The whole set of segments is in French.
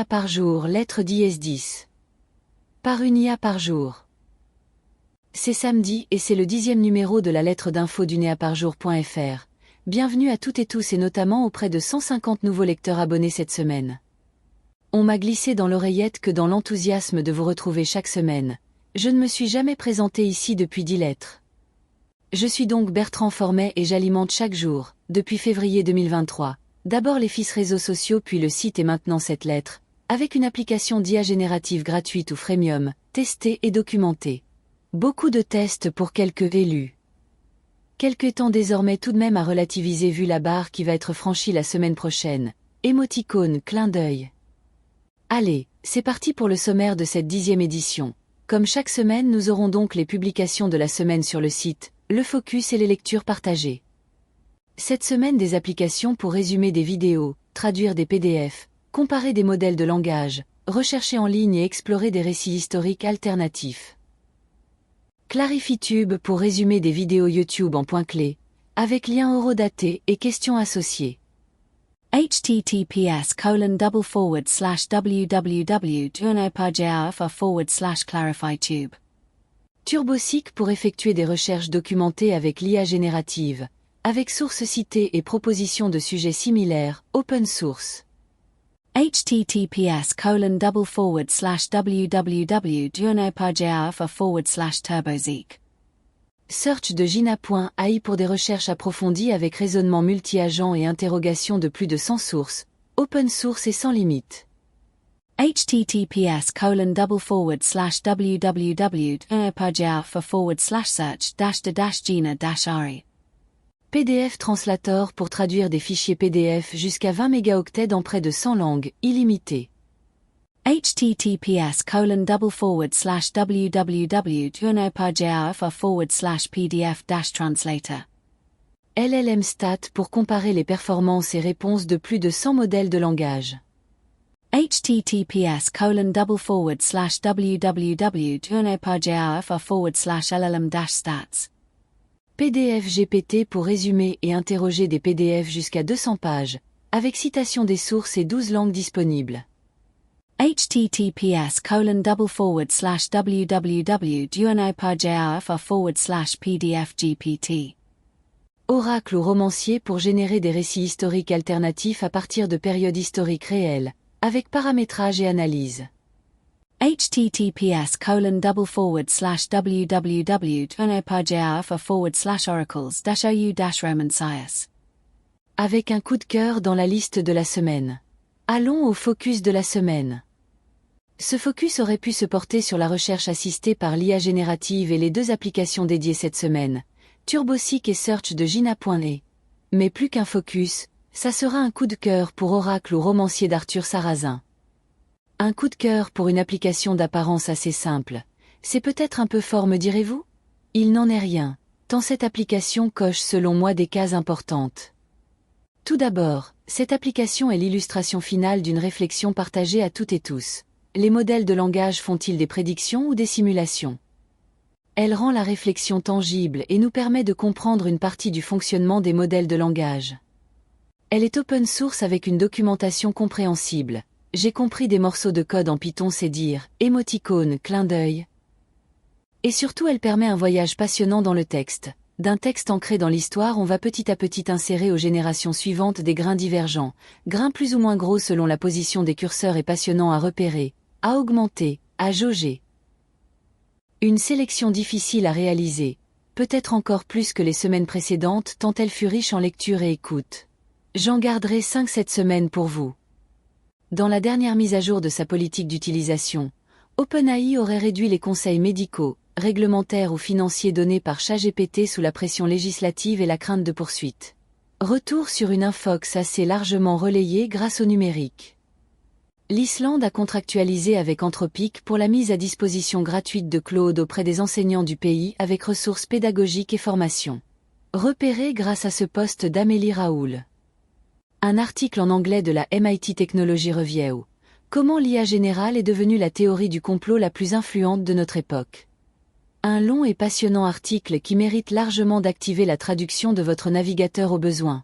IA par jour, lettre d'IS10. Par une IA par jour. C'est samedi et c'est le 10e numéro de la lettre d'info d'uneaparjour.fr. Bienvenue à toutes et tous et notamment auprès de 150 nouveaux lecteurs abonnés cette semaine. On m'a glissé dans l'oreillette que dans l'enthousiasme de vous retrouver chaque semaine, je ne me suis jamais présenté ici depuis 10 lettres. Je suis donc Bertrand Formet et j'alimente chaque jour, depuis février 2023, d'abord les fils réseaux sociaux puis le site et maintenant cette lettre, avec une application d'IA générative gratuite ou freemium, testée et documentée. Beaucoup de tests pour quelques élus. Quelques temps désormais tout de même à relativiser vu la barre qui va être franchie la semaine prochaine. Émoticône, clin d'œil. Allez, c'est parti pour le sommaire de cette 10e édition. Comme chaque semaine nous aurons donc les publications de la semaine sur le site, le focus et les lectures partagées. Cette semaine des applications pour résumer des vidéos, traduire des PDF, comparer des modèles de langage, rechercher en ligne et explorer des récits historiques alternatifs. Clarifitube pour résumer des vidéos YouTube en points clés, avec liens horodatés et questions associées. https://www.uneparjour.clarifytube. TurboSeek pour effectuer des recherches documentées avec l'IA générative, avec sources citées et propositions de sujets similaires, open source. https://www.uneparjour.turboseek. Search de Gina.ai pour des recherches approfondies avec raisonnement multi-agent et interrogation de plus de 100 sources, open source et sans limite. https://www.uneparjour.search-gina-ari. PDF Translator pour traduire des fichiers PDF jusqu'à 20 mégaoctets dans près de 100 langues, illimité. https://www.uneparjour.pdf-translator. LLM Stat pour comparer les performances et réponses de plus de 100 modèles de langage. https://www.uneparjour.llm-stats. PDF GPT pour résumer et interroger des PDF jusqu'à 200 pages, avec citation des sources et 12 langues disponibles. https://www.uneparjour.pdf-gpt. Oracle ou romancier pour générer des récits historiques alternatifs à partir de périodes historiques réelles, avec paramétrage et analyse. https://www.uneparjour.oracles-ou-roman-sias. Avec un coup de cœur dans la liste de la semaine. Allons au focus de la semaine. Ce focus aurait pu se porter sur la recherche assistée par l'IA générative et les deux applications dédiées cette semaine, TurboSeek et Search de Gina.ai. Mais plus qu'un focus, ça sera un coup de cœur pour Oracle ou romancier d'Arthur Sarrazin. Un coup de cœur pour une application d'apparence assez simple. C'est peut-être un peu fort me direz-vous? Il n'en est rien, tant cette application coche selon moi des cases importantes. Tout d'abord, cette application est l'illustration finale d'une réflexion partagée à toutes et tous. Les modèles de langage font-ils des prédictions ou des simulations? Elle rend la réflexion tangible et nous permet de comprendre une partie du fonctionnement des modèles de langage. Elle est open source avec une documentation compréhensible. J'ai compris des morceaux de code en Python, c'est dire, émoticône, clin d'œil. Et surtout elle permet un voyage passionnant dans le texte. D'un texte ancré dans l'histoire on va petit à petit insérer aux générations suivantes des grains divergents, grains plus ou moins gros selon la position des curseurs et passionnants à repérer, à augmenter, à jauger. Une sélection difficile à réaliser, peut-être encore plus que les semaines précédentes tant elle fut riche en lecture et écoute. J'en garderai 5 cette semaine pour vous. Dans la dernière mise à jour de sa politique d'utilisation, OpenAI aurait réduit les conseils médicaux, réglementaires ou financiers donnés par ChatGPT sous la pression législative et la crainte de poursuite. Retour sur une infox assez largement relayée grâce au numérique. L'Islande a contractualisé avec Anthropic pour la mise à disposition gratuite de Claude auprès des enseignants du pays avec ressources pédagogiques et formation. Repéré grâce à ce poste d'Amélie Raoul. Un article en anglais de la MIT Technology Review. Comment l'IA générale est devenue la théorie du complot la plus influente de notre époque. Un long et passionnant article qui mérite largement d'activer la traduction de votre navigateur au besoin.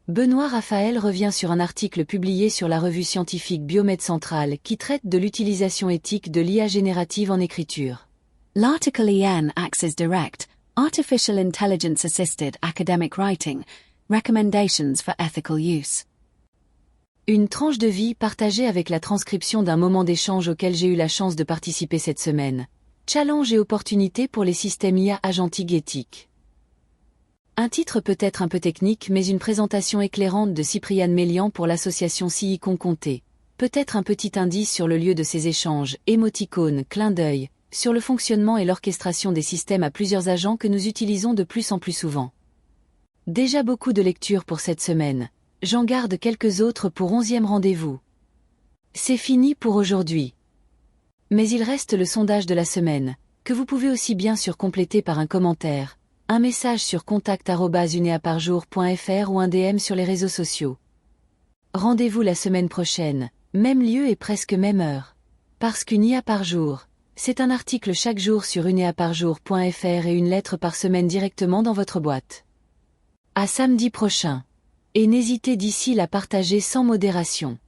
Benoît Raphaël revient sur un article publié sur la revue scientifique Biomed Central qui traite de l'utilisation éthique de l'IA générative en écriture. L'article IN Access Direct, Artificial Intelligence Assisted Academic Writing, Recommendations for Ethical Use. Une tranche de vie partagée avec la transcription d'un moment d'échange auquel j'ai eu la chance de participer cette semaine. Challenge et opportunités pour les systèmes IA agentiques éthiques. Un titre peut-être un peu technique mais une présentation éclairante de Cypriane Mélian pour l'association Silicon Comté. Peut-être un petit indice sur le lieu de ces échanges, émoticônes, clin d'œil, sur le fonctionnement et l'orchestration des systèmes à plusieurs agents que nous utilisons de plus en plus souvent. Déjà beaucoup de lectures pour cette semaine. J'en garde quelques autres pour 11e rendez-vous. C'est fini pour aujourd'hui. Mais il reste le sondage de la semaine, que vous pouvez aussi bien compléter par un commentaire, un message sur contact@uneaparjour.fr ou un DM sur les réseaux sociaux. Rendez-vous la semaine prochaine, même lieu et presque même heure. Parce qu'une IA par jour, c'est un article chaque jour sur uneaparjour.fr et une lettre par semaine directement dans votre boîte. À samedi prochain. Et n'hésitez d'ici à partager sans modération.